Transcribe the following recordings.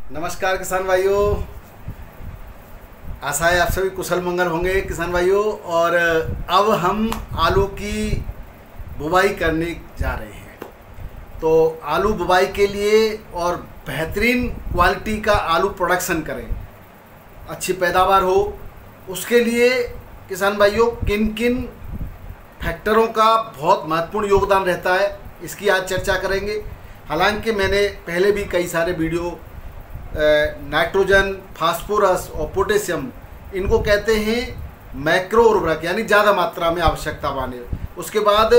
नमस्कार किसान भाइयों, आशा है आप सभी कुशल मंगल होंगे किसान भाइयों। और अब हम आलू की बुवाई करने जा रहे हैं। तो आलू बुवाई के लिए और बेहतरीन क्वालिटी का आलू प्रोडक्शन करें, अच्छी पैदावार हो, उसके लिए किसान भाइयों किन किन फैक्टरों का बहुत महत्वपूर्ण योगदान रहता है, इसकी आज चर्चा करेंगे। हालांकि मैंने पहले भी कई सारे वीडियो नाइट्रोजन, फास्फोरस और पोटेशियम, इनको कहते हैं मैक्रो उर्वरक, यानी ज़्यादा मात्रा में आवश्यकता वाले। उसके बाद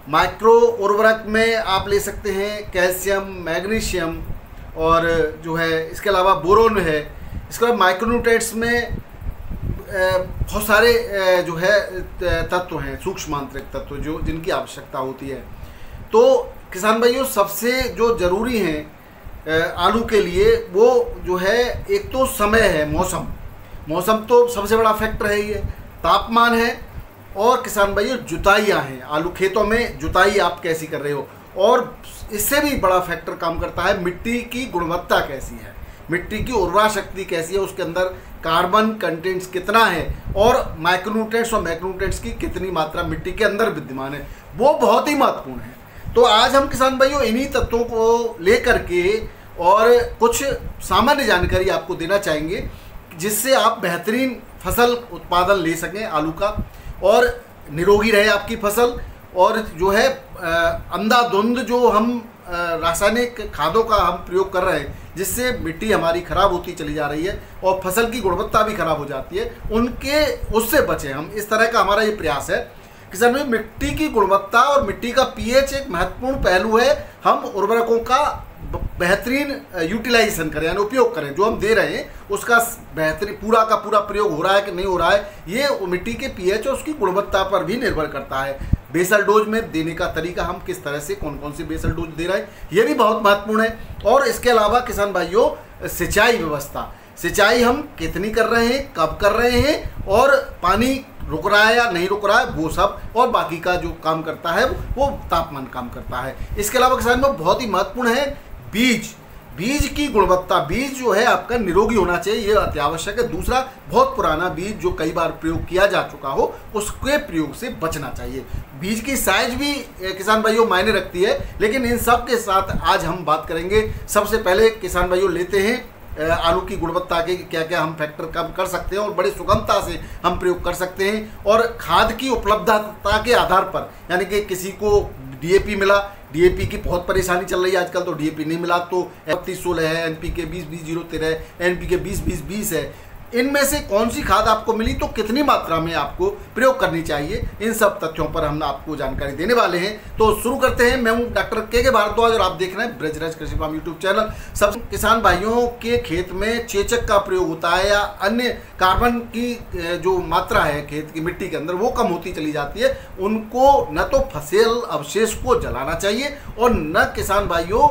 माइक्रो उर्वरक में आप ले सकते हैं कैल्शियम, मैग्नीशियम और जो है इसके अलावा बोरोन है। इसके बाद माइक्रोन्यूट्रिएंट्स में बहुत सारे जो है तत्व हैं, सूक्ष्म आंतरिक तत्व जो जिनकी आवश्यकता होती है। तो किसान भाइयों सबसे जो ज़रूरी हैं आलू के लिए वो जो है एक तो समय है, मौसम तो सबसे बड़ा फैक्टर है, ये तापमान है। और किसान भाइयों जुताइयाँ हैं, आलू खेतों में जुताई आप कैसी कर रहे हो। और इससे भी बड़ा फैक्टर काम करता है मिट्टी की गुणवत्ता कैसी है, मिट्टी की उर्वरा शक्ति कैसी है, उसके अंदर कार्बन कंटेंट्स कितना है और माइक्रोन्यूट्रिएंट्स और मैक्रोन्यूट्रिएंट्स की कितनी मात्रा मिट्टी के अंदर विद्यमान है, वो बहुत ही महत्वपूर्ण है। तो आज हम किसान भाइयों इन्हीं तत्वों को लेकर के और कुछ सामान्य जानकारी आपको देना चाहेंगे, जिससे आप बेहतरीन फसल उत्पादन ले सकें आलू का, और निरोगी रहे आपकी फसल। और जो है अंधाधुंध जो हम रासायनिक खादों का हम प्रयोग कर रहे हैं, जिससे मिट्टी हमारी खराब होती चली जा रही है और फसल की गुणवत्ता भी खराब हो जाती है, उससे बचें हम। इस तरह का हमारा ये प्रयास है। किसान भाई, मिट्टी की गुणवत्ता और मिट्टी का पीएच एक महत्वपूर्ण पहलू है। हम उर्वरकों का बेहतरीन यूटिलाइजेशन करें, यानी उपयोग करें। जो हम दे रहे हैं उसका बेहतरीन पूरा का पूरा प्रयोग हो रहा है कि नहीं हो रहा है, ये मिट्टी के पीएच और उसकी गुणवत्ता पर भी निर्भर करता है। बेसल डोज में देने का तरीका, हम किस तरह से कौन कौन सी बेसल डोज दे रहे हैं, ये भी बहुत महत्वपूर्ण है। और इसके अलावा किसान भाइयों सिंचाई व्यवस्था, सिंचाई हम कितनी कर रहे हैं, कब कर रहे हैं, और पानी रुक रहा है या नहीं रुक रहा है, वो सब। और बाकी का जो काम करता है वो तापमान काम करता है। इसके अलावा किसान में बहुत ही महत्वपूर्ण है बीज की गुणवत्ता। बीज जो है आपका निरोगी होना चाहिए, ये अति आवश्यक है। दूसरा, बहुत पुराना बीज जो कई बार प्रयोग किया जा चुका हो, उसके प्रयोग से बचना चाहिए। बीज की साइज भी किसान भाइयों मायने रखती है। लेकिन इन सब के साथ आज हम बात करेंगे। सबसे पहले किसान भाइयों लेते हैं आलू की गुणवत्ता के क्या क्या हम फैक्टर कम कर सकते हैं और बड़ी सुगमता से हम प्रयोग कर सकते हैं। और खाद की उपलब्धता के आधार पर, यानी कि किसी को डीएपी मिला, डीएपी की बहुत परेशानी चल रही है आजकल, तो डीएपी नहीं मिला तो 3116 है, एनपीके 20-20-013 है, एनपीके 20-20-20 है। इनमें से कौन सी खाद आपको मिली तो कितनी मात्रा में आपको प्रयोग करनी चाहिए, इन सब तथ्यों पर हम आपको जानकारी देने वाले हैं। तो शुरू करते हैं। मैं हूं डॉक्टर के भारद्वाज और आप देख रहे हैं ब्रजराज कृषि फार्म यूट्यूब चैनल। सब किसान भाइयों के खेत में चेचक का प्रयोग होता है या अन्य कार्बन की जो मात्रा है खेत की मिट्टी के अंदर वो कम होती चली जाती है, उनको न तो फसल अवशेष को जलाना चाहिए और न किसान भाइयों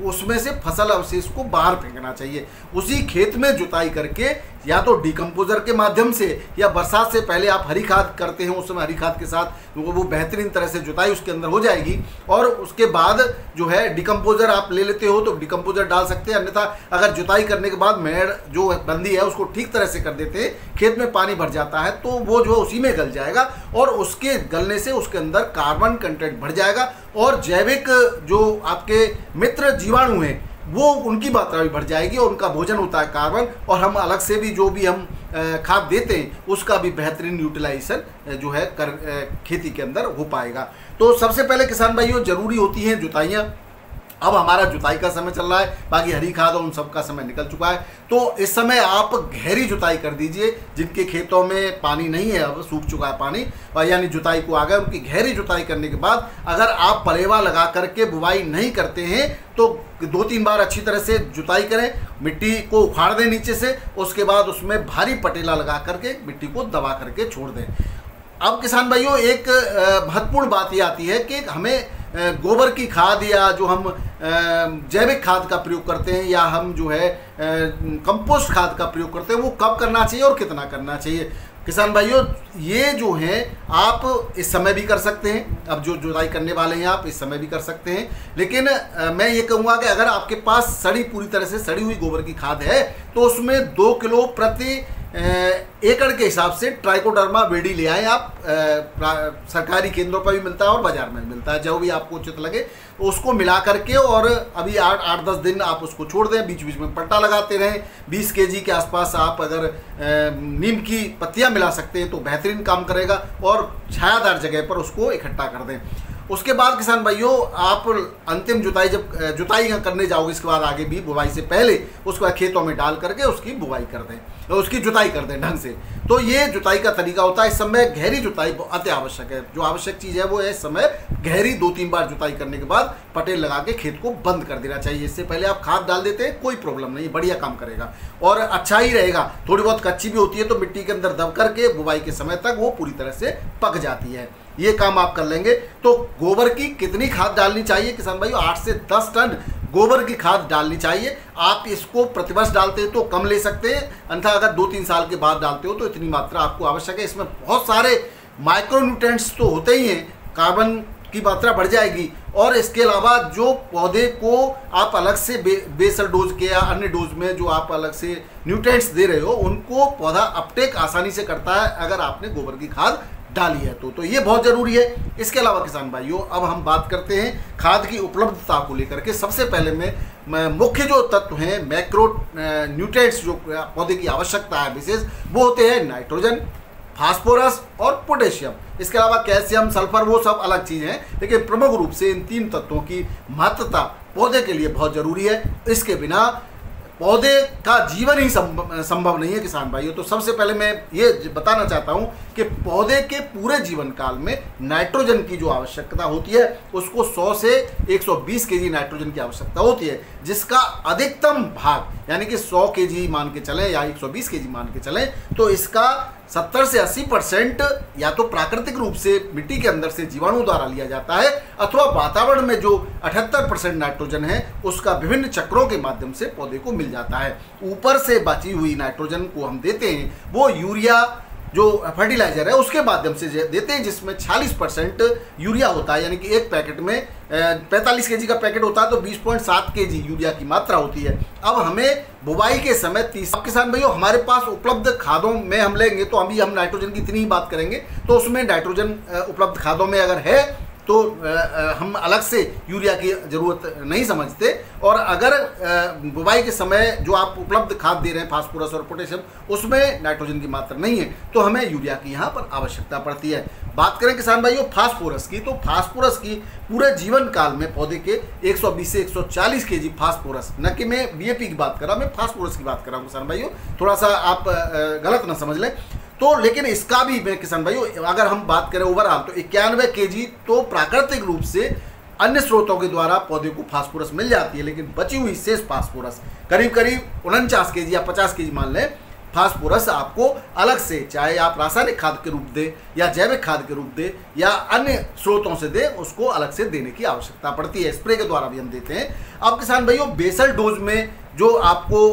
उसमें से फसल अवशेष को बाहर फेंकना चाहिए। उसी खेत में जुताई करके या तो डिकम्पोजर के माध्यम से या बरसात से पहले आप हरी खाद करते हैं, उस समय हरी खाद के साथ वो बेहतरीन तरह से जुताई उसके अंदर हो जाएगी। और उसके बाद जो है डिकम्पोजर आप ले लेते हो तो डिकम्पोजर डाल सकते हैं। अन्यथा अगर जुताई करने के बाद मेड़ जो बंदी है उसको ठीक तरह से कर देते हैं, खेत में पानी भर जाता है तो वो जो उसी में गल जाएगा और उसके गलने से उसके अंदर कार्बन कंटेंट बढ़ जाएगा और जैविक जो आपके मित्र जीवाणु हैं वो उनकी मात्रा भी बढ़ जाएगी और उनका भोजन होता है कार्बन। और हम अलग से भी जो भी हम खाद देते हैं उसका भी बेहतरीन यूटिलाइजेशन जो है खेती के अंदर हो पाएगा। तो सबसे पहले किसान भाइयों जरूरी होती हैं जुताइयाँ। अब हमारा जुताई का समय चल रहा है, बाकी हरी खाद और उन सब का समय निकल चुका है। तो इस समय आप गहरी जुताई कर दीजिए। जिनके खेतों में पानी नहीं है, अब सूख चुका है पानी, यानी जुताई को आ गए, उनकी गहरी जुताई करने के बाद अगर आप पलेवा लगा करके बुवाई नहीं करते हैं तो 2-3 बार अच्छी तरह से जुताई करें, मिट्टी को उखाड़ दें नीचे से, उसके बाद उसमें भारी पटेला लगा करके मिट्टी को दबा करके छोड़ दें। अब किसान भाइयों एक महत्वपूर्ण बात ये आती है कि हमें गोबर की खाद या जो हम जैविक खाद का प्रयोग करते हैं या हम जो है कंपोस्ट खाद का प्रयोग करते हैं वो कब करना चाहिए और कितना करना चाहिए। किसान भाइयों ये जो हैं आप इस समय भी कर सकते हैं, अब जो जुताई करने वाले हैं आप इस समय भी कर सकते हैं, लेकिन मैं ये कहूँगा कि अगर आपके पास पूरी तरह से सड़ी हुई गोबर की खाद है तो उसमें 2 किलो प्रति एकड़ के हिसाब से ट्राइकोडर्मा वीडी ले आएँ आप। सरकारी केंद्रों पर भी मिलता है और बाजार में भी मिलता है, जो भी आपको उचित लगे तो उसको मिला करके और अभी 8-10 दिन आप उसको छोड़ दें, बीच बीच में पट्टा लगाते रहें। 20 केजी के आसपास आप अगर नीम की पत्तियां मिला सकते हैं तो बेहतरीन काम करेगा और छायादार जगह पर उसको इकट्ठा कर दें। उसके बाद किसान भाइयों आप अंतिम जुताई जब जुताई करने जाओगे, इसके बाद आगे भी बुवाई से पहले उसको खेतों में डाल करके उसकी बुवाई कर दें, उसकी जुताई कर दें ढंग से। तो ये जुताई का तरीका होता है। इस समय गहरी जुताई अति आवश्यक है। जो आवश्यक चीज़ है वो है इस समय गहरी 2-3 बार जुताई करने के बाद पटेल लगा के खेत को बंद कर देना चाहिए। इससे पहले आप खाद डाल देते हैं कोई प्रॉब्लम नहीं, बढ़िया काम करेगा और अच्छा ही रहेगा। थोड़ी बहुत कच्ची भी होती है तो मिट्टी के अंदर दब करके बुवाई के समय तक वो पूरी तरह से पक जाती है। ये काम आप कर लेंगे। तो गोबर की कितनी खाद डालनी चाहिए किसान भाइयों? 8 से 10 टन गोबर की खाद डालनी चाहिए। आप इसको प्रतिवर्ष डालते हैं तो कम ले सकते हैं, अन्यथा अगर 2-3 साल के बाद डालते हो तो इतनी मात्रा आपको आवश्यक है। इसमें बहुत सारे माइक्रोन्यूट्रिएंट्स तो होते ही हैं, कार्बन की मात्रा बढ़ जाएगी और इसके अलावा जो पौधे को आप अलग से बेसल डोज के या अन्य डोज में जो आप अलग से न्यूट्रिएंट्स दे रहे हो उनको पौधा अपटेक आसानी से करता है अगर आपने गोबर की खाद डाली है तो ये बहुत ज़रूरी है। इसके अलावा किसान भाइयों अब हम बात करते हैं खाद की उपलब्धता को लेकर के। सबसे पहले में मुख्य जो तत्व हैं मैक्रो न्यूट्रिएंट्स जो पौधे की आवश्यकता है विशेष, वो होते हैं नाइट्रोजन, फास्फोरस और पोटेशियम। इसके अलावा कैल्शियम, सल्फर वो सब अलग चीज़ें हैं, लेकिन प्रमुख रूप से इन 3 तत्वों की महत्वता पौधे के लिए बहुत ज़रूरी है। इसके बिना पौधे का जीवन ही संभव नहीं है किसान भाइयों। तो सबसे पहले मैं ये बताना चाहता हूँ कि पौधे के पूरे जीवन काल में नाइट्रोजन की जो आवश्यकता होती है उसको 100 से 120 केजी नाइट्रोजन की आवश्यकता होती है, जिसका अधिकतम भाग यानी कि 100 केजी मान के चलें या 120 केजी मान के चलें तो इसका 70 से 80% या तो प्राकृतिक रूप से मिट्टी के अंदर से जीवाणु द्वारा लिया जाता है अथवा वातावरण में जो 78% नाइट्रोजन है उसका विभिन्न चक्रों के माध्यम से पौधे को मिल जाता है। ऊपर से बची हुई नाइट्रोजन को हम देते हैं वो यूरिया जो फर्टिलाइजर है उसके माध्यम से देते हैं, जिसमें 40% यूरिया होता है। यानी कि एक पैकेट में 45 केजी का पैकेट होता है तो 20.7 केजी यूरिया की मात्रा होती है। अब हमें बुवाई के समय 30 किसान भाइयों हमारे पास उपलब्ध खादों में हम लेंगे तो अभी हम नाइट्रोजन की इतनी ही बात करेंगे। तो उसमें नाइट्रोजन उपलब्ध खादों में अगर है तो हम अलग से यूरिया की ज़रूरत नहीं समझते, और अगर बुवाई के समय जो आप उपलब्ध खाद दे रहे हैं फास्फोरस और पोटेशियम उसमें नाइट्रोजन की मात्रा नहीं है तो हमें यूरिया की यहाँ पर आवश्यकता पड़ती है। बात करें किसान भाइयों फास्फोरस की, तो फास्फोरस की पूरे जीवन काल में पौधे के 120 से 140 केजी फास्फोरस, न कि मैं बीएपी की बात कर रहा हूँ, मैं फास्फोरस की बात कर रहा हूँ किसान भाइयों, थोड़ा सा आप गलत ना समझ लें। तो लेकिन इसका भी मैं किसान भाइयों अगर हम बात करें ओवरऑल तो 91 केजी तो प्राकृतिक रूप से अन्य स्रोतों के द्वारा पौधे को फास्फोरस मिल जाती है, लेकिन बची हुई शेष फास्फोरस करीब 49 केजी या 50 केजी मान लें फास्फोरस आपको अलग से, चाहे आप रासायनिक खाद के रूप दें या जैविक खाद के रूप दें या अन्य स्रोतों से दें, उसको अलग से देने की आवश्यकता पड़ती है। स्प्रे के द्वारा भी हम देते हैं। अब किसान भाइयों बेसल डोज में जो आपको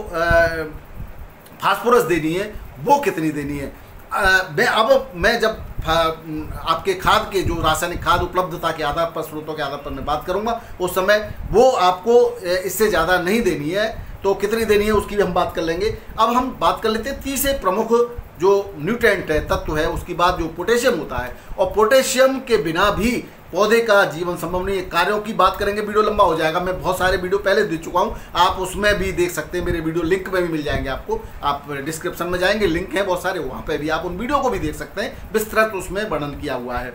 फास्फोरस देनी है वो कितनी देनी है? मैं जब आपके खाद के जो रासायनिक खाद उपलब्धता के आधार पर, स्रोतों के आधार पर मैं बात करूंगा, उस समय वो आपको इससे ज़्यादा नहीं देनी है। तो कितनी देनी है उसकी भी हम बात कर लेंगे। अब हम बात कर लेते हैं तीसरे प्रमुख जो न्यूट्रिएंट है, तत्व है, उसकी बात जो पोटेशियम होता है। और पोटेशियम के बिना भी पौधे का जीवन संभव नहीं है। कार्यों की बात करेंगे, वीडियो लंबा हो जाएगा, मैं बहुत सारे वीडियो पहले दे चुका हूं, आप उसमें भी देख सकते हैं, मेरे वीडियो लिंक में भी मिल जाएंगे आपको, आप डिस्क्रिप्शन में जाएंगे, लिंक है बहुत सारे, वहां पे भी आप उन वीडियो को भी देख सकते हैं, विस्तृत उसमें वर्णन किया हुआ है।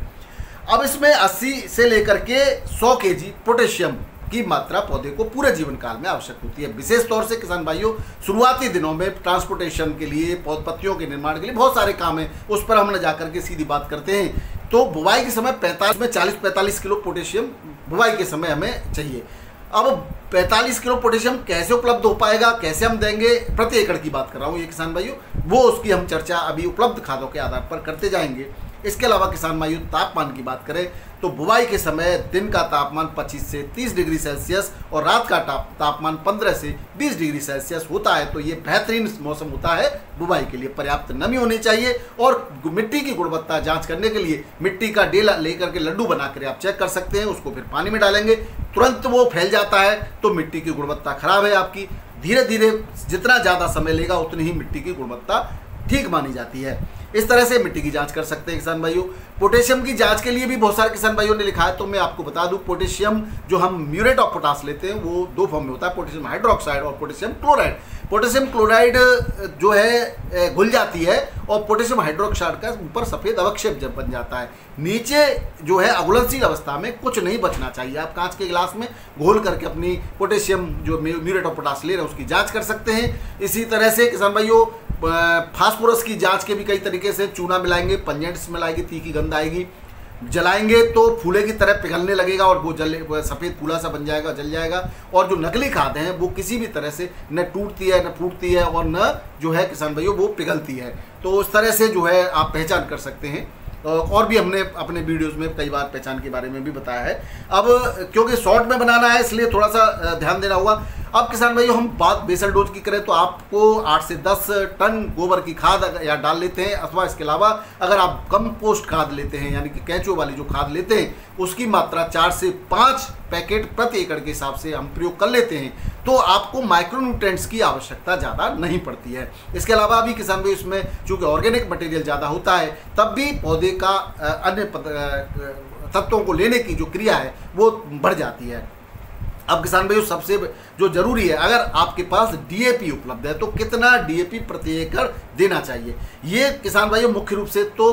अब इसमें 80 से लेकर के 100 केजी पोटेशियम की मात्रा पौधे को पूरे जीवन काल में आवश्यक होती है। विशेष तौर से किसान भाइयों शुरुआती दिनों में ट्रांसपोर्टेशन के लिए, पत्तियों के निर्माण के लिए बहुत सारे काम हैं, उस पर हम न जाकर के सीधी बात करते हैं। तो बुवाई के समय 40-45 किलो पोटेशियम बुवाई के समय हमें चाहिए। अब 45 किलो पोटेशियम कैसे उपलब्ध हो पाएगा, कैसे हम देंगे, प्रति एकड़ की बात कर रहा हूँ ये किसान भाइयों, वो उसकी हम चर्चा अभी उपलब्ध खादों के आधार पर करते जाएंगे। इसके अलावा किसान भाइयों तापमान की बात करें तो बुवाई के समय दिन का तापमान 25 से 30 डिग्री सेल्सियस और रात का तापमान 15 से 20 डिग्री सेल्सियस होता है। तो ये बेहतरीन मौसम होता है बुवाई के लिए। पर्याप्त नमी होनी चाहिए और मिट्टी की गुणवत्ता जांच करने के लिए मिट्टी का डेला लेकर के लड्डू बनाकर आप चेक कर सकते हैं। उसको फिर पानी में डालेंगे, तुरंत वो फैल जाता है तो मिट्टी की गुणवत्ता खराब है आपकी। धीरे धीरे जितना ज़्यादा समय लेगा उतनी ही मिट्टी की गुणवत्ता ठीक मानी जाती है। इस तरह से मिट्टी की जांच कर सकते हैं किसान भाइयों। पोटेशियम की जांच के लिए भी बहुत सारे किसान भाइयों ने लिखा है, तो मैं आपको बता दूं पोटेशियम जो हम म्यूरेट ऑफ पोटाश लेते हैं वो दो फॉर्म में होता है, पोटेशियम हाइड्रोक्साइड और पोटेशियम क्लोराइड। पोटेशियम क्लोराइड जो है घुल जाती है और पोटेशियम हाइड्रोक्साइड का ऊपर सफ़ेद अवक्षेप जब बन जाता है, नीचे जो है अघुलनशील अवस्था में कुछ नहीं बचना चाहिए। आप कांच के गिलास में घोल करके अपनी पोटेशियम जो म्यूरेट ऑफ पोटाश ले रहे हैं उसकी जाँच कर सकते हैं। इसी तरह से किसान भाइयों फास्फोरस की जांच के भी कई तरीके से, चूना मिलाएंगे, पंजेंट स्मेल आएगी, तीखी गंध आएगी, जलाएंगे तो फूले की तरह पिघलने लगेगा और वो सफ़ेद फूला सा बन जाएगा, जल जाएगा। और जो नकली खाद हैं वो किसी भी तरह से न टूटती है, न फूटती है और न जो है किसान भाइयों वो पिघलती है। तो उस तरह से जो है आप पहचान कर सकते हैं। और भी हमने अपने वीडियोस में कई बार पहचान के बारे में भी बताया है। अब क्योंकि शॉर्ट में बनाना है इसलिए थोड़ा सा ध्यान देना होगा। अब किसान भाइयों हम बात बेसल डोज की करें तो आपको 8 से 10 टन गोबर की खाद या डाल लेते हैं, अथवा इसके अलावा अगर आप कंपोस्ट खाद लेते हैं यानी कि केंचुए वाली जो खाद लेते हैं उसकी मात्रा 4 से 5 पैकेट प्रति एकड़ के हिसाब से हम प्रयोग कर लेते हैं तो आपको माइक्रोन्यूट्रेंट्स की आवश्यकता ज़्यादा नहीं पड़ती है। इसके अलावा भी किसान भाई इसमें चूँकि ऑर्गेनिक मटेरियल ज़्यादा होता है तब भी पौधे का अन्य तत्वों को लेने की जो क्रिया है वो बढ़ जाती है। अब किसान भाइयों सबसे जो जरूरी है, अगर आपके पास डीएपी उपलब्ध है तो कितना डीएपी प्रति एकड़ देना चाहिए, ये किसान भाइयों मुख्य रूप से तो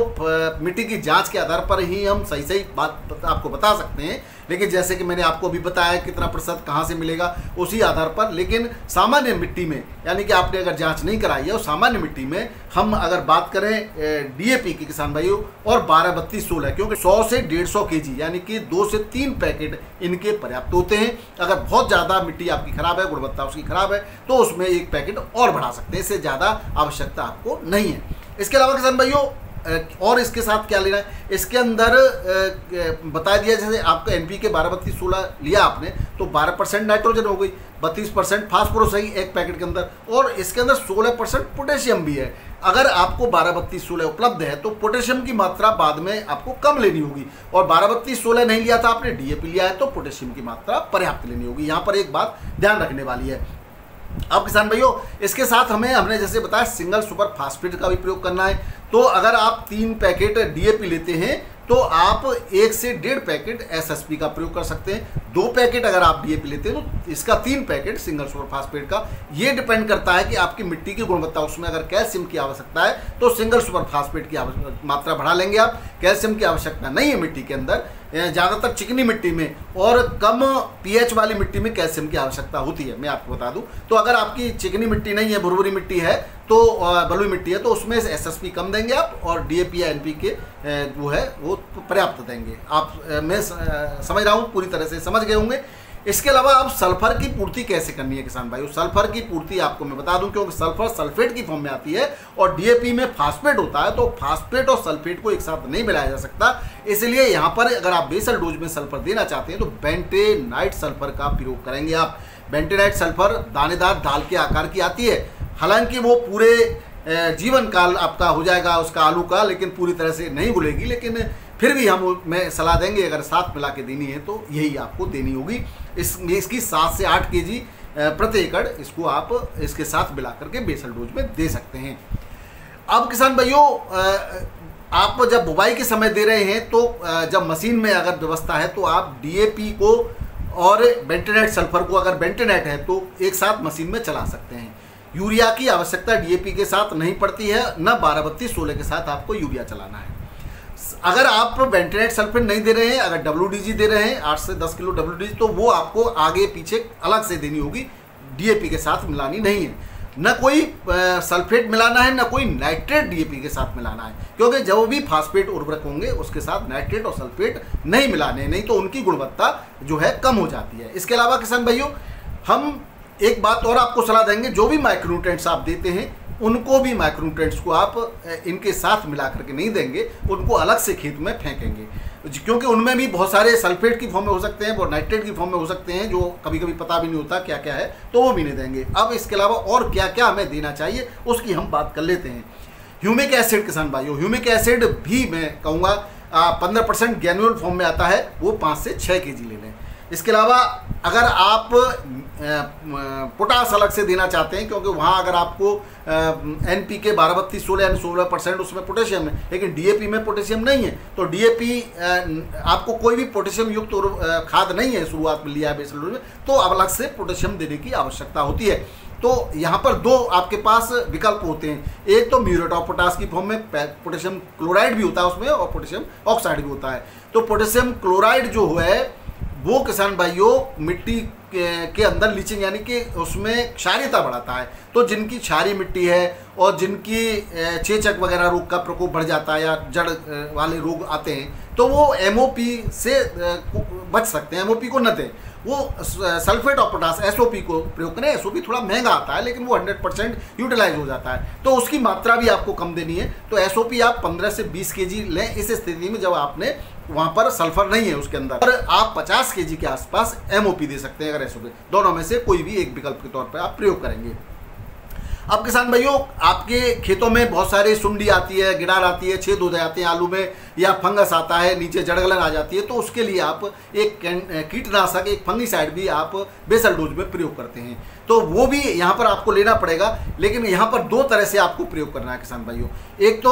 मिट्टी की जांच के आधार पर ही हम सही बात आपको बता सकते हैं। लेकिन जैसे कि मैंने आपको अभी बताया कितना प्रतिशत कहाँ से मिलेगा उसी आधार पर। लेकिन सामान्य मिट्टी में यानी कि आपने अगर जांच नहीं कराई है और सामान्य मिट्टी में हम अगर बात करें डीएपी की किसान भाइयों और 12-32-16 क्योंकि 100 से 150 केजी यानी कि 2 से 3 पैकेट इनके पर्याप्त होते हैं। अगर बहुत ज़्यादा मिट्टी आपकी खराब है, गुणवत्ता उसकी खराब है तो उसमें 1 पैकेट और बढ़ा सकते हैं, इससे ज़्यादा आवश्यकता आपको नहीं है। इसके अलावा किसान भाइयों और इसके साथ क्या लेना है, इसके अंदर बता दिया जैसे आपका एनपीके 12-32-16 लिया आपने तो 12% नाइट्रोजन हो गई, 32% फास्फोरस है 1 पैकेट के अंदर और इसके अंदर 16% पोटेशियम भी है। अगर आपको 12-32-16 उपलब्ध है तो पोटेशियम की मात्रा बाद में आपको कम लेनी होगी और 12-32-16 नहीं लिया था आपने, डीएपी लिया है तो पोटेशियम की मात्रा पर्याप्त लेनी होगी। यहाँ पर एक बात ध्यान रखने वाली है। अब किसान भाइयों इसके साथ हमने जैसे बताया सिंगल सुपर फास्फेट का भी प्रयोग करना है। तो अगर आप 3 पैकेट डीएपी लेते हैं तो आप 1 से 1.5 पैकेट एसएसपी का प्रयोग कर सकते हैं। 2 पैकेट अगर आप डीएपी लेते हैं तो इसका 3 पैकेट सिंगल सुपर फास्फेट का। ये डिपेंड करता है कि आपकी मिट्टी की गुणवत्ता, उसमें अगर कैल्शियम की आवश्यकता है तो सिंगल सुपर फास्फेट की मात्रा बढ़ा लेंगे आप। कैल्शियम की आवश्यकता नहीं है मिट्टी के अंदर, ज़्यादातर चिकनी मिट्टी में और कम पीएच वाली मिट्टी में कैल्शियम की आवश्यकता होती है, मैं आपको बता दूं। तो अगर आपकी चिकनी मिट्टी नहीं है, भुरभुरी मिट्टी है तो बलुई मिट्टी है तो उसमें एसएसपी कम देंगे आप और डीएपी या एनपीके जो है वो पर्याप्त देंगे आप। मैं समझ रहा हूँ पूरी तरह से समझ गए होंगे। इसके अलावा अब सल्फर की पूर्ति कैसे करनी है किसान भाइयों, सल्फर की पूर्ति आपको मैं बता दूं क्योंकि सल्फर सल्फेट की फॉर्म में आती है और डीएपी में फास्फेट होता है तो फास्फेट और सल्फेट को एक साथ नहीं मिलाया जा सकता। इसलिए यहाँ पर अगर आप बेसल डोज में सल्फर देना चाहते हैं तो बेंटेनाइट सल्फर का प्रयोग करेंगे आप। बेंटेनाइट सल्फर दानेदार दाल के आकार की आती है, हालांकि वो पूरे जीवन काल आपका हो जाएगा उसका आलू का, लेकिन पूरी तरह से नहीं घुलेगी, लेकिन फिर भी मैं सलाह देंगे अगर साथ मिला के देनी है तो यही आपको देनी होगी। इसकी 7 से 8 केजी प्रति एकड़ इसको आप इसके साथ मिला करके बेसल डोज में दे सकते हैं। अब किसान भाइयों आप जब बुवाई के समय दे रहे हैं तो जब मशीन में अगर व्यवस्था है तो आप डीएपी को और बेंटेनाइट सल्फर को, अगर बेंटेनाइट है तो एक साथ मशीन में चला सकते हैं। यूरिया की आवश्यकता डीएपी के साथ नहीं पड़ती है, न 12-32-16 के साथ आपको यूरिया चलाना है। अगर आप बेंटेनाइट सल्फेट नहीं दे रहे हैं, अगर डब्ल्यूडीजी दे रहे हैं 8 से 10 किलो डब्ल्यूडीजी तो वो आपको आगे पीछे अलग से देनी होगी, डीएपी के साथ मिलानी नहीं है। न कोई सल्फेट मिलाना है, न कोई नाइट्रेट डीएपी के साथ मिलाना है, क्योंकि जब भी फास्फेट उर्वरक होंगे उसके साथ नाइट्रेट और सल्फेट नहीं मिलाने, नहीं तो उनकी गुणवत्ता जो है कम हो जाती है। इसके अलावा किसान भाइयों हम एक बात और आपको सलाह देंगे, जो भी माइक्रोन्यूट्रिएंट्स आप देते हैं उनको भी माइक्रोन्यूट्रिएंट्स को आप इनके साथ मिला करके नहीं देंगे, उनको अलग से खेत में फेंकेंगे, क्योंकि उनमें भी बहुत सारे सल्फेट की फॉर्म में हो सकते हैं, वो नाइट्रेट की फॉर्म में हो सकते हैं, जो कभी कभी पता भी नहीं होता क्या क्या है, तो वो भी नहीं देंगे। अब इसके अलावा और क्या क्या हमें देना चाहिए उसकी हम बात कर लेते हैं। ह्यूमिक एसिड किसान भाइयों, ह्यूमिक एसिड भी मैं कहूँगा 15% ग्रैन्युअल फॉर्म में आता है, वो 5 से 6 kg ले लें। इसके अलावा अगर आप पोटास अलग से देना चाहते हैं, क्योंकि वहाँ अगर आपको NPK 12-32-16 यानी 16% उसमें पोटेशियम है, लेकिन DAP में पोटेशियम नहीं है, तो DAP आपको कोई भी पोटेशियम युक्त खाद नहीं है शुरुआत में लिया है बेसल डोज में, तो अलग से पोटेशियम देने की आवश्यकता होती है। तो यहाँ पर दो आपके पास विकल्प होते हैं, एक तो म्यूरेट ऑफ पोटास की फॉर्म में पोटेशियम क्लोराइड भी होता है उसमें, और पोटेशियम ऑक्साइड भी होता है। तो पोटेशियम क्लोराइड जो है वो किसान भाइयों मिट्टी के अंदर लीचिंग यानी कि उसमें क्षारीयता बढ़ाता है। तो जिनकी क्षारीय मिट्टी है और जिनकी चेचक वगैरह रोग का प्रकोप बढ़ जाता है या जड़ वाले रोग आते हैं, तो वो MOP से बच सकते हैं, MOP को न दें, वो सल्फेट ऑफ पोटास SOP को प्रयोग करें। SOP थोड़ा महंगा आता है, लेकिन वो 100% यूटिलाइज हो जाता है, तो उसकी मात्रा भी आपको कम देनी है। तो SOP आप 15 से 20 kg लें इस स्थिति में जब आपने वहाँ पर सल्फर नहीं है उसके अंदर, और आप 50 kg के आसपास MOP दे सकते हैं। अगर SOP दोनों में से कोई भी एक विकल्प के तौर पर आप प्रयोग करेंगे। अब किसान भाइयों, आपके खेतों में बहुत सारी सुंडी आती है, गिडार आती है, छेद हो जाते हैं आलू में, या फंगस आता है, नीचे जड़गलन आ जाती है, तो उसके लिए आप एक कीटनाशक, एक फंगीसाइड भी आप बेसल डोज में प्रयोग करते हैं, तो वो भी यहाँ पर आपको लेना पड़ेगा। लेकिन यहाँ पर दो तरह से आपको प्रयोग करना है किसान भाइयों। एक तो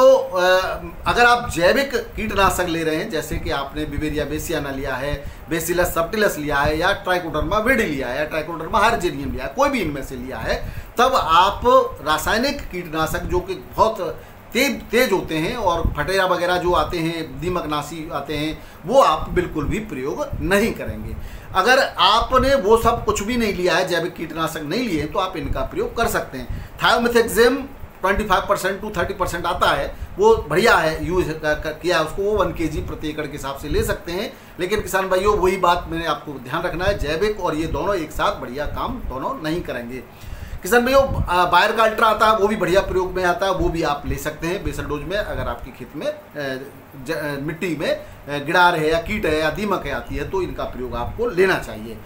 अगर आप जैविक कीटनाशक ले रहे हैं, जैसे कि आपने बिवेरिया बेसियाना लिया है, बेसिलस सबटिलस लिया है, या ट्राइकोडर्मा विरिडी लिया है, या ट्राइकोडर्मा हार्जेनियम लिया है, कोई भी इनमें से लिया है, तब आप रासायनिक कीटनाशक जो कि बहुत तेज होते हैं और फटेरा वगैरह जो आते हैं, दीमकनाशी आते हैं, वो आप बिल्कुल भी प्रयोग नहीं करेंगे। अगर आपने वो सब कुछ भी नहीं लिया है, जैविक कीटनाशक नहीं लिए, तो आप इनका प्रयोग कर सकते हैं। थायोमिथेक्सेम 25% to 30% आता है, वो बढ़िया है, यूज किया उसको, वो 1 kg प्रति एकड़ के हिसाब से ले सकते हैं। लेकिन किसान भाइयों, वही बात मैंने आपको ध्यान रखना है, जैविक और ये दोनों एक साथ बढ़िया काम दोनों नहीं करेंगे। किसान भाइयों, बायर का अल्ट्रा आता है, वो भी बढ़िया प्रयोग में आता है, वो भी आप ले सकते हैं बेसल डोज में। अगर आपके खेत में मिट्टी में गिडार है या कीट है या दीमक है आती है, तो इनका प्रयोग आपको लेना चाहिए।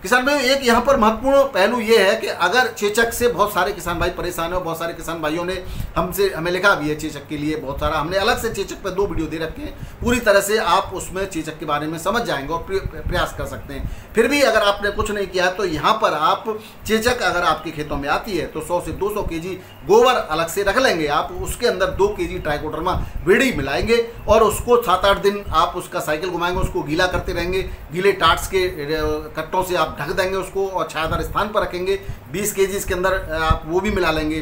किसान भाइयों, एक यहाँ पर महत्वपूर्ण पहलू ये है कि अगर चेचक से बहुत सारे किसान भाई परेशान है, बहुत सारे किसान भाइयों ने हमें लिखा भी है चेचक के लिए बहुत सारा, हमने अलग से चेचक पर 2 वीडियो दे रखे हैं, पूरी तरह से आप उसमें चेचक के बारे में समझ जाएंगे और प्रयास कर सकते हैं। फिर भी अगर आपने कुछ नहीं किया तो यहाँ पर आप चेचक अगर आपके खेतों में आती है तो 100 से 200 kg गोबर अलग से रख लेंगे आप, उसके अंदर 2 kg ट्राइकोडर्मा विरिडी मिलाएंगे और उसको 7-8 दिन आप उसका साइकिल घुमाएंगे, उसको गीला करते रहेंगे। गीले टाट्स के कट्टों से आप ढक देंगे उसको और छायादार स्थान पर रखेंगे। 20 kg इसके अंदर आप वो भी मिला लेंगे,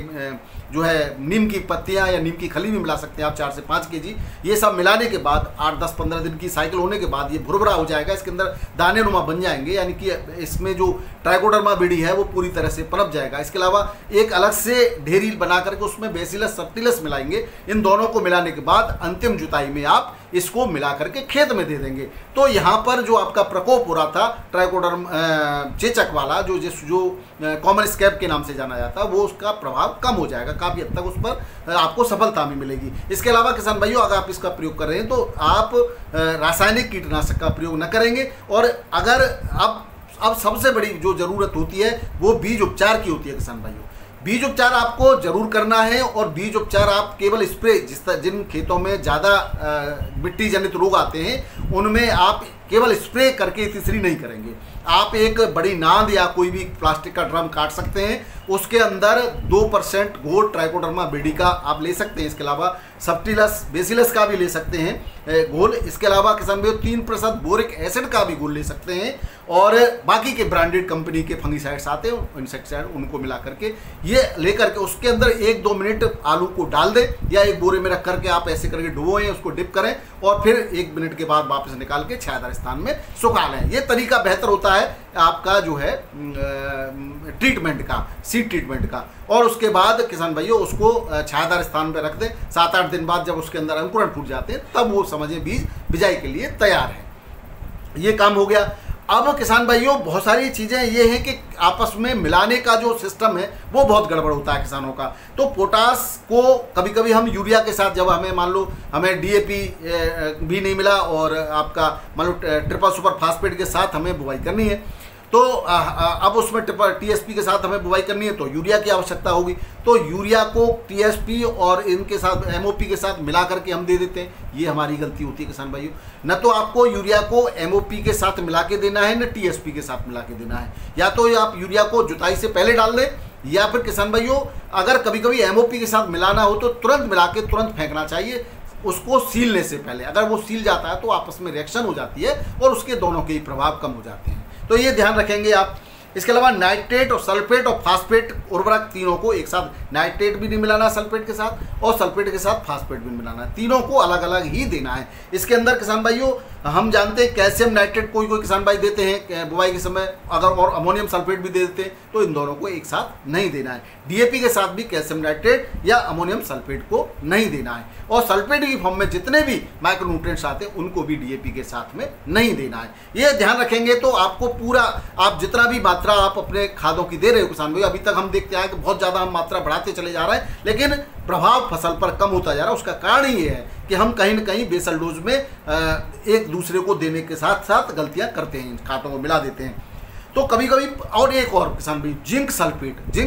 जो है नीम की पत्तियां या नीम की खली भी मिला सकते हैं आप 4 से 5 kg। ये सब मिलाने के बाद 8-10-15 दिन की साइकिल होने के बाद ये भुरभुरा हो जाएगा, इसके अंदर दाने नुमा बन जाएंगे, यानी कि इसमें जो ट्राइकोडर्मा विरिडी है वो पूरी तरह से पनप जाएगा। इसके अलावा एक अलग से ढेरी बना करके उसमें बेसिलस सबटिलस मिलाएंगे। इन दोनों को मिलाने के बाद अंतिम जुताई में आप इसको मिला करके खेत में दे देंगे। तो यहाँ पर जो आपका प्रकोप हो रहा था ट्राइकोडर्म चेचक वाला, जो कॉमन स्कैब के नाम से जाना जाता है, वो उसका प्रभाव कम हो जाएगा, काफ़ी हद तक उस पर आपको सफलता भी मिलेगी। इसके अलावा किसान भाइयों, अगर आप इसका प्रयोग कर रहे हैं तो आप रासायनिक कीटनाशक का प्रयोग न करेंगे। और अगर अब सबसे बड़ी जो ज़रूरत होती है वो बीज उपचार की होती है किसान भाइयों। बीज उपचार आपको जरूर करना है, और बीज उपचार आप केवल स्प्रे, जिन खेतों में ज़्यादा मिट्टी जनित रोग आते हैं उनमें आप केवल स्प्रे करके तीसरी नहीं करेंगे। आप एक बड़ी नांद या कोई भी प्लास्टिक का ड्रम काट सकते हैं, उसके अंदर 2% घोल ट्राइकोडर्मा विरिडी का आप ले सकते हैं। इसके अलावा सबटिलस बेसिलस का भी ले सकते हैं घोल। इसके अलावा किसान भाइयों 3% बोरिक एसिड का भी घोल ले सकते हैं, और बाकी के ब्रांडेड कंपनी के फंगीसाइड्स आते हैं, इंसेक्टिसाइड, उनको मिला करके ये लेकर के उसके अंदर 1-2 मिनट आलू को डाल दें, या एक बोरे में रख करके आप ऐसे करके डुबोएं, उसको डिप करें और फिर 1 मिनट के बाद वापस निकाल के छायादार स्थान में सुखा लें। ये तरीका बेहतर होता है आपका जो है ट्रीटमेंट का, सीड ट्रीटमेंट का। और उसके बाद किसान भाइयों उसको छायादार स्थान पर रख दें। 7-8 दिन बाद जब उसके अंदर अंकुरण फूट जाते हैं तब वो समझें बीज बिजाई के लिए तैयार है। ये काम हो गया। अब किसान भाइयों बहुत सारी चीज़ें ये हैं कि आपस में मिलाने का जो सिस्टम है वो बहुत गड़बड़ होता है किसानों का। तो पोटास को कभी कभी हम यूरिया के साथ, जब हमें मान लो हमें डीएपी भी नहीं मिला और आपका मान लो ट्रिपल सुपर फास्फेट के साथ हमें बुवाई करनी है, तो अब उसमें टीएसपी के साथ हमें बुवाई करनी है तो यूरिया की आवश्यकता होगी। तो यूरिया को टीएसपी और इनके साथ एमओपी के साथ मिला करके हम दे देते हैं। ये हमारी गलती होती है किसान भाइयों। न तो आपको यूरिया को एमओपी के साथ मिला के देना है, न टीएसपी के साथ मिला के देना है। या तो आप यूरिया को जुताई से पहले डाल दें, या फिर किसान भाइयों अगर कभी कभी एमओपी के साथ मिलाना हो तो तुरंत मिला के तुरंत फेंकना चाहिए, उसको सीलने से पहले। अगर वो सील जाता है तो आपस में रिएक्शन हो जाती है और उसके दोनों के ही प्रभाव कम हो जाते हैं। तो ये ध्यान रखेंगे आप। इसके अलावा नाइट्रेट और सल्फेट और फास्फेट उर्वरक तीनों को एक साथ, नाइट्रेट भी नहीं मिलाना सल्फेट के साथ और सल्फेट के साथ फास्फेट भी मिलाना है, तीनों को अलग अलग ही देना है। इसके अंदर किसान भाइयों हम जानते हैं कैल्शियम नाइट्रेट कोई कोई किसान भाई देते हैं बुवाई के समय, अगर और अमोनियम सल्फेट भी दे देते हैं, तो इन दोनों को एक साथ नहीं देना है। डीएपी के साथ भी कैल्शियम नाइट्रेट या अमोनियम सल्फेट को नहीं देना है, और सल्फेट की फॉर्म में जितने भी माइक्रोन्यूट्रिएंट्स आते हैं उनको भी डीएपी के साथ में नहीं देना है। ये ध्यान रखेंगे तो आपको पूरा, आप जितना भी मात्रा आप अपने खादों की दे रहे हो किसान भाई, अभी तक हम देखते हैं कि बहुत ज़्यादा हम मात्रा बढ़ाते चले जा रहे हैं लेकिन प्रभाव फसल पर कम होता जा रहा है। उसका कारण ये है कि हम कहीं ना कहीं बेसल डोज में एक दूसरे को देने के साथ साथ गलतियां करते हैं, खादों को मिला देते हैं। तो कभी कभी, और एक और किसान भाई, जिंक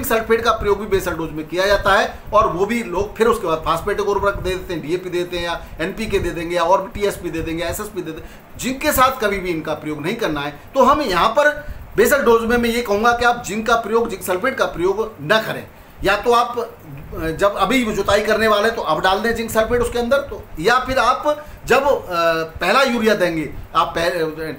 सल्फेट का प्रयोग भी बेसल डोज में किया जाता है, और वो भी लोग फिर उसके बाद फास्फेटिक उर्वरक दे देते हैं, डीएपी देते हैं या एनपीके दे देंगे या और भी टीएसपी दे देंगे, एसएसपी दे देंगे। जिंक के साथ कभी भी इनका प्रयोग नहीं करना है। तो हम यहाँ पर बेसल डोज में मैं ये कहूँगा कि आप जिंक सल्फेट का प्रयोग न करें। या तो आप जब अभी जुताई करने वाले तो अब डाल दें जिंक सल्फेट उसके अंदर, तो या फिर आप जब पहला यूरिया देंगे आप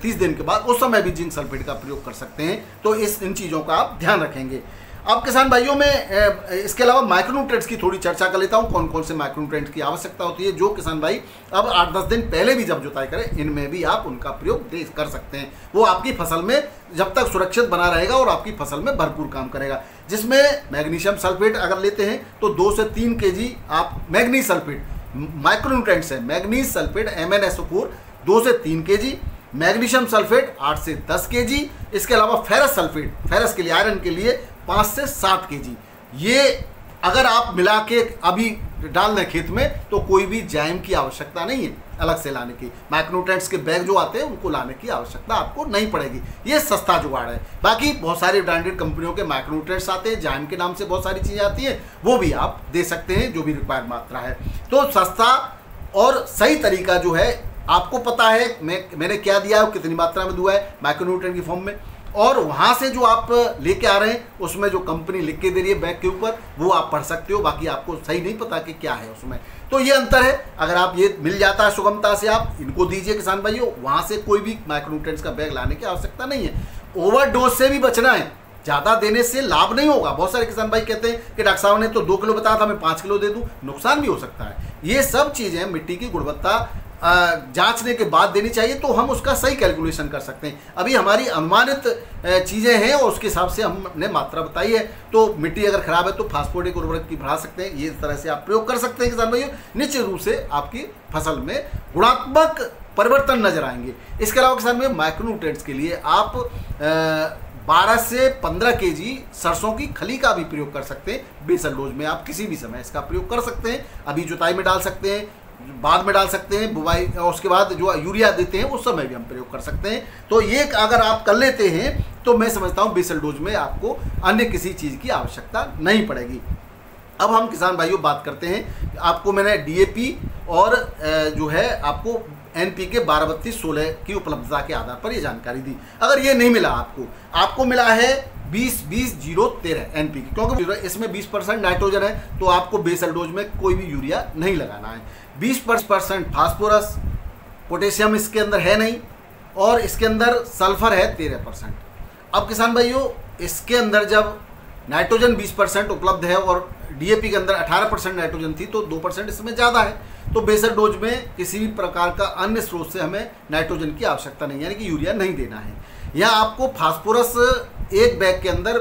30 दिन के बाद, उस समय भी जिंक सल्फेट का प्रयोग कर सकते हैं। तो इन चीज़ों का आप ध्यान रखेंगे। अब किसान भाइयों में इसके अलावा माइक्रोन्यूट्रिएंट्स की थोड़ी चर्चा कर लेता हूँ, कौन कौन से माइक्रोन्यूट्रिएंट्स की आवश्यकता होती है, जो किसान भाई अब 8-10 दिन पहले भी जब जुताई करें, इनमें भी आप उनका प्रयोग कर सकते हैं। वो आपकी फसल में जब तक सुरक्षित बना रहेगा और आपकी फसल में भरपूर काम करेगा। जिसमें मैग्नीशियम सल्फेट अगर लेते हैं तो 2 से 3 kg आप मैग्नीज सल्फेट, माइक्रोन्यूट्रिएंट्स है मैग्नीज सल्फेट MnSO4 2 से 3 kg, मैग्नीशियम सल्फेट 8 से 10 kg। इसके अलावा फेरस सल्फेट, फेरस के लिए, आयरन के लिए 5 से 7 kg। ये अगर आप मिला के अभी डाल दें खेत में तो कोई भी जाइम की आवश्यकता नहीं है अलग से लाने की। माइक्रोन्यूट्रिएंट्स के बैग जो आते हैं उनको लाने की आवश्यकता आपको नहीं पड़ेगी। ये सस्ता जुगाड़ है। बाकी बहुत सारी ब्रांडेड कंपनियों के माइक्रोन्यूट्रिएंट्स आते हैं, जाइम के नाम से बहुत सारी चीज़ें आती हैं, वो भी आप दे सकते हैं जो भी रिक्वायर्ड मात्रा है। तो सस्ता और सही तरीका जो है आपको पता है मैंने क्या दिया है, कितनी मात्रा में दुआ है माइक्रोन्यूट्रिएंट की फॉर्म में, और वहाँ से जो आप लेके आ रहे हैं उसमें जो कंपनी लिख के दे रही है बैग के ऊपर वो आप पढ़ सकते हो। बाकी आपको सही नहीं पता कि क्या है उसमें, तो ये अंतर है। अगर आप ये मिल जाता है सुगमता से, आप इनको दीजिए किसान भाइयों, वहाँ से कोई भी माइक्रोन्यूट्रिएंट्स का बैग लाने की आवश्यकता नहीं है। ओवरडोज से भी बचना है, ज़्यादा देने से लाभ नहीं होगा। बहुत सारे किसान भाई कहते हैं कि डॉक्टर साहब ने तो 2 किलो बताया था, मैं 5 किलो दे दूँ, नुकसान भी हो सकता है। ये सब चीज़ें मिट्टी की गुणवत्ता जांचने के बाद देनी चाहिए, तो हम उसका सही कैलकुलेशन कर सकते हैं। अभी हमारी अनुमानित चीज़ें हैं और उसके हिसाब से हमने मात्रा बताई है। तो मिट्टी अगर खराब है तो फास्फोरिक उर्वरक की बढ़ा सकते हैं। ये इस तरह से आप प्रयोग कर सकते हैं किसान भाइयों, निश्चित रूप से आपकी फसल में गुणात्मक परिवर्तन नजर आएंगे। इसके अलावा किसान भाइयों माइक्रोन्यूट्रिएंट्स के लिए आप 12 से 15 kg सरसों की खली का भी प्रयोग कर सकते हैं। बेसल डोज में आप किसी भी समय इसका प्रयोग कर सकते हैं। अभी जुताई में डाल सकते हैं, बाद में डाल सकते हैं, बुवाई और उसके बाद जो यूरिया देते हैं उस समय भी हम प्रयोग कर सकते हैं। तो ये अगर आप कर लेते हैं तो मैं समझता हूँ बेसल डोज में आपको अन्य किसी चीज़ की आवश्यकता नहीं पड़ेगी। अब हम किसान भाइयों बात करते हैं, आपको मैंने डीएपी और जो है आपको NPK 12-32-16 की उपलब्धता के आधार पर ये जानकारी दी। अगर ये नहीं मिला आपको मिला है 20-20-0-13 NPK, क्योंकि इसमें 20% नाइट्रोजन है, तो आपको बेसल डोज में कोई भी यूरिया नहीं लगाना है। 20% फास्फोरस, पोटेशियम इसके अंदर है नहीं, और इसके अंदर सल्फर है 13%। अब किसान भाइयों इसके अंदर जब नाइट्रोजन 20% उपलब्ध है और डीएपी के अंदर 18% नाइट्रोजन थी, तो 2% इसमें ज़्यादा है। तो बेसल डोज में किसी भी प्रकार का अन्य स्रोत से हमें नाइट्रोजन की आवश्यकता नहीं, यानी कि यूरिया नहीं देना है। यहाँ आपको फास्फोरस एक बैग के अंदर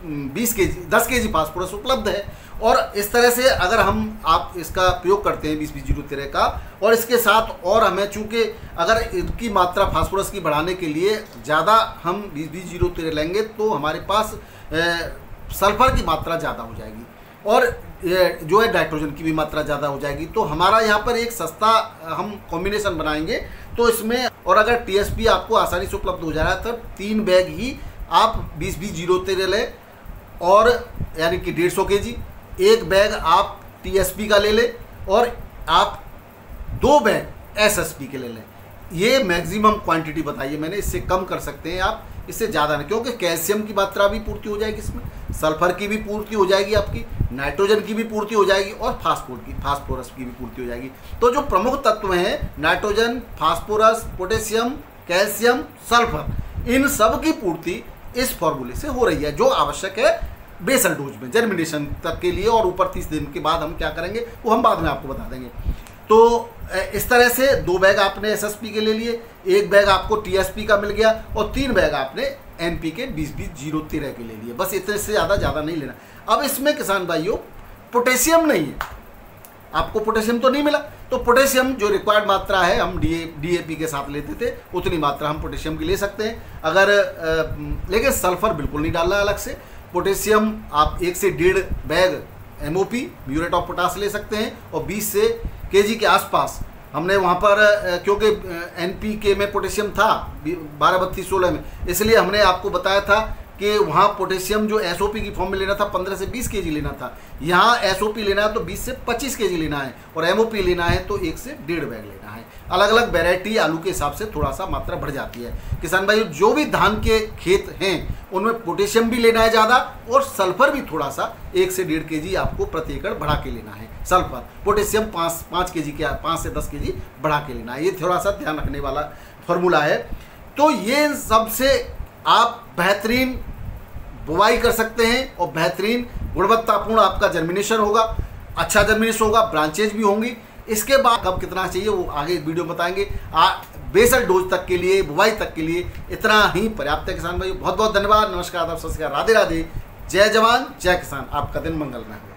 20 केजी 10 केजी फास्फोरस उपलब्ध है। और इस तरह से अगर आप इसका प्रयोग करते हैं 20-20-0-13 का, और इसके साथ और हमें चूँकि अगर इनकी मात्रा फास्फोरस की बढ़ाने के लिए ज़्यादा हम 20-20-0-13 लेंगे तो हमारे पास सल्फर की मात्रा ज़्यादा हो जाएगी और जो है नाइट्रोजन की भी मात्रा ज़्यादा हो जाएगी। तो हमारा यहाँ पर एक सस्ता हम कॉम्बिनेशन बनाएंगे तो इसमें, और अगर टीएसपी आपको आसानी से उपलब्ध हो जा रहा है तो 3 बैग ही आप 20-20-0-13 लें, और यानी कि 150 केजी। 1 बैग आप टीएसपी का ले लें और आप 2 बैग एसएसपी के ले लें। ये मैक्सिमम क्वांटिटी बताइए मैंने, इससे कम कर सकते हैं आप, इससे ज़्यादा नहीं, क्योंकि कैल्शियम की मात्रा भी पूर्ति हो जाएगी इसमें, सल्फर की भी पूर्ति हो जाएगी आपकी, नाइट्रोजन की भी पूर्ति हो जाएगी और फास्फोरस की भी पूर्ति हो जाएगी। तो जो प्रमुख तत्व हैं nitrogen, phosphorus, potassium, calcium, sulphur, इन सब की पूर्ति इस फॉर्मूले से हो रही है जो आवश्यक है बेसल डोज में जर्मिनेशन तक के लिए। और ऊपर 30 दिन के बाद हम क्या करेंगे वो हम बाद में आपको बता देंगे। तो इस तरह से 2 बैग आपने एसएसपी के ले लिए, 1 बैग आपको टीएसपी का मिल गया और 3 बैग आपने एनपीके 20-20-0-13 के ले लिए। बस इतने से ज़्यादा नहीं लेना। अब इसमें किसान भाइयों पोटेशियम नहीं है, आपको पोटेशियम तो नहीं मिला, तो पोटेशियम जो रिक्वायर्ड मात्रा है हम डीएपी के साथ लेते थे उतनी मात्रा हम पोटेशियम की ले सकते हैं। अगर लेकिन सल्फर बिल्कुल नहीं डालना अलग से। पोटेशियम आप 1 से 1.5 bag MOP muriate of potash ले सकते हैं और 20 से केजी के आसपास हमने वहाँ पर, क्योंकि एनपीके में पोटेशियम था 12-32-16 में, इसलिए हमने आपको बताया था कि वहाँ पोटेशियम जो एसओपी की फॉर्म में लेना था 15 से 20 केजी लेना था, यहाँ एसओपी लेना है तो 20 से 25 केजी लेना है, और एमओपी लेना है तो 1 से 1.5 बैग लेना है। अलग अलग वैरायटी आलू के हिसाब से थोड़ा सा मात्रा बढ़ जाती है। किसान भाई जो भी धान के खेत हैं उनमें पोटेशियम भी लेना है ज़्यादा और सल्फर भी थोड़ा सा 1 से 1.5 केजी आपको प्रति एकड़ बढ़ा के लेना है। सल्फर पोटेशियम 5 केजी के 5 से 10 केजी बढ़ा के लेना है। ये थोड़ा सा ध्यान रखने वाला फॉर्मूला है। तो ये सबसे आप बेहतरीन बुवाई कर सकते हैं और बेहतरीन गुणवत्तापूर्ण आपका जर्मिनेशन होगा, अच्छा जर्मिनेशन होगा, ब्रांचेज भी होंगी। इसके बाद कब कितना चाहिए वो आगे वीडियो बताएंगे। बेसल डोज तक के लिए, बुवाई तक के लिए इतना ही पर्याप्त है किसान भाई। बहुत बहुत धन्यवाद, नमस्कार, आदाब, सत श्री अकाल, राधे राधे, जय जवान जय किसान। आपका दिन मंगलमय हो।